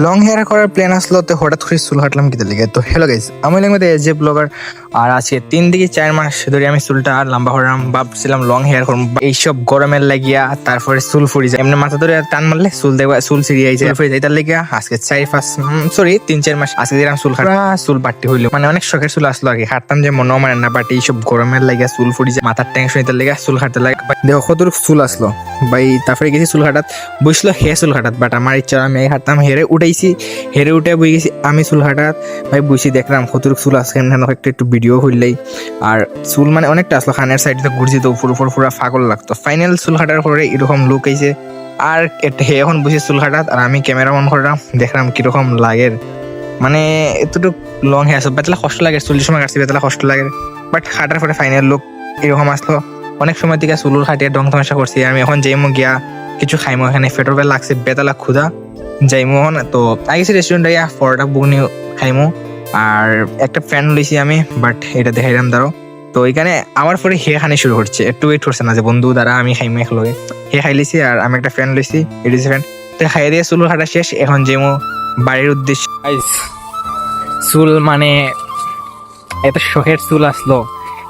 Long hair করার plan আসলো, তো হঠাৎ করে চুল কাটলাম কিতে লেগে। তো হ্যালো গাইস, আমি লাগবে যে ব্লগার। আর আজকে 3 থেকে 4 মাস ধরে আমি চুলটা আর লম্বা করলাম, ভাবছিলাম লং হেয়ার করবো। এইসব গরমের লাগিয়া তারপরে চুল ফুরি যায়, এমনি মাথা ধরে টান মারলে চুল দেখবা চুল ছিড়িয়ে যায়, ফুরি যায়। তার লেগিয়া আজকে 3-4 মাস আজকে দিলাম চুল কাটা। চুল বাড়তি হইলো, মানে অনেক শখের চুল আসলো আর কি, কাটতাম যে মনে মানে না, বাট এইসব গরমের লাগিয়া চুল ফুরি যায়, মাথার টেনশন এটার লেগে চুল কাটতে লাগে। দেখো কতটুক চুল আসলো ভাই। তারপরে গেছি চুল কাটাত, বসলো হে চুল কাটাত, বাট আমার ইচ্ছা আমি কাটতাম। হেরে উঠাইছি, হেরে উঠে বই গেছি আমি চুল কাটাত। ভাই বসি দেখলাম কতটুক চুল আসছে, একটু ভিডিও করলেই। আর চুল মানে অনেকটা আসলো, খানের সাইডে ঘুরছি তো উপর উপর পুরা ফাগল লাগতো। ফাইনাল চুল কাটার পরে এরকম লুক আইছে। আর হে এখন বসে চুল কাটাত, আর আমি ক্যামেরা অন করলাম, দেখলাম কিরকম লাগে। মানে এতটুক লং হেয়ার সব বেতলা কষ্ট লাগে, 40 সময় কাটছি বেতলা কষ্ট লাগে, বাট কাটার পরে ফাইনাল লুক এরকম আসলো। অনেক সময় থেকে চুল কাটিয়ে ডং তামাশা করছি। আমি এখন যাইমো গিয়া কিছু খাইমো, এখানে পেট্রোল বেল লাগছে, বেতলা ক্ষুধা যাইমো। তো আগেছি রেস্টুরেন্টে গিয়া পরোটা বুগনি খাইমো। আর একটা ফ্যান লইছি আমি, বাট এটা দেখাইলাম দাঁড়ো। তো এখানে আমার পরে হে খানি শুরু করছে, একটু ওয়েট করছে না যে বন্ধু দ্বারা আমি খাইমো একলগে। হে খাই লিছি, আর আমি একটা ফ্যান লইছি, এডিসি ফ্যান। তো খাইয়ে দিয়ে চুল কাটা শেষ, এখন যাইমো বাড়ির উদ্দেশ্যে। চুল মানে এত শখের চুল আসলো,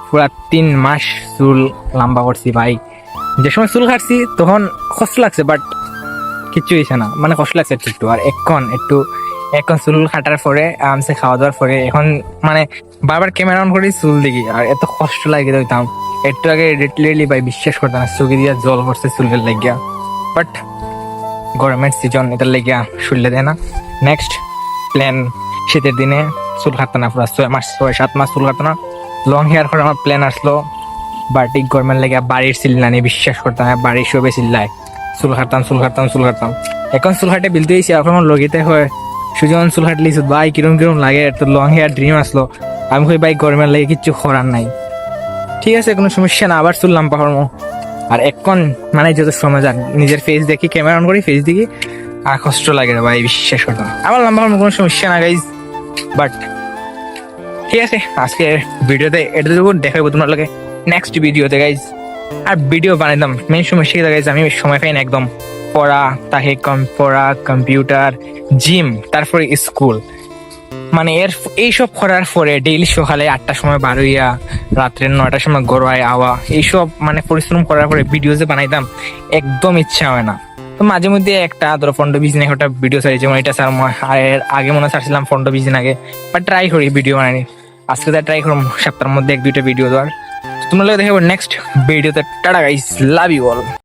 পুরা 3 মাস চুল লম্বা করছি ভাই। যে সময় চুল কাটছি তখন কষ্ট লাগছে, বাট কিচ্ছু হয়েছে না, মানে কষ্ট লাগছে একটু। আর এখন চুল কাটার পরে আরামসে খাওয়া দাওয়ার পরে এখন মানে বারবার ক্যামেরা অন করি চুল দেখি, আর এত কষ্ট লাগে হইতাম। একটু আগে রিলেটলি ভাই বিশ্বাস করতাম না, চোখে দিয়া জল পড়ছে চুলের লাগিয়া। বাট গরমের সিজন, এটার লাগিয়া শুনলে দেয় না। নেক্সট প্ল্যান শীতের দিনে চুল কাটতো না, পুরো 6 মাস চুল কাটতো না। লং হেয়ার করে আমার প্ল্যান আসলো, বাট এই গরমের লেগে বাড়ির চিল্লানি বিশ্বাস করতাম না, বাড়ির সবে চিল্লায় চুল কাটতাম। এখন চুল কাটে বিলতে হয়েছি, এখন আমার লগিতে হয় সুজন চুল কাটলি ভাই কিরম লাগে। তো লং হেয়ার ড্রিম আসলো, আমি কই ভাই গরমের লাগে কিচ্ছু করার নাই, ঠিক আছে কোনো সমস্যা না, আবার চুল লম্বা করবো। আর এখন মানে যত সময় যাক নিজের ফেস দেখি, ক্যামেরা অন করি ফেস দেখি, আর কষ্ট লাগে না ভাই বিশ্বাস করতাম। আমার লম্বা করবো কোনো সমস্যা না গাইজ, বাট ঠিক আছে আজকে ভিডিওতে এটা দেখাবো তোমার লাগে নেক্সট ভিডিওতে গাইজ। আর ভিডিও বানাইতাম মেন সমস্যা গাইজ, আমি সময় পাই না একদম। পড়া, কম্পিউটার, জিম, তারপরে স্কুল, মানে এইসব করার পরে ডেইলি সকালে 8টার সময় বার হইয়া রাত্রে 9টার সময় গড়ায় আওয়া, এইসব মানে পরিশ্রম করার পরে ভিডিও যে বানাইতাম একদম ইচ্ছা হয় না। তো মাঝে মধ্যে একটা ধরো 15-20 দিন একটা ভিডিও ছাড়ি, যেমন এটা স্যার আর আগে মনে ছাড়ছিলাম 15-20 দিন আগে, বাট ট্রাই করি ভিডিও বানাই। আজকে তো ট্রাই করুন সপ্তাহের মধ্যে 1-2টা ভিডিও দেওয়ার। তোমরা দেখে নেক্সট ভিডিওতে। Tata guys, love you all.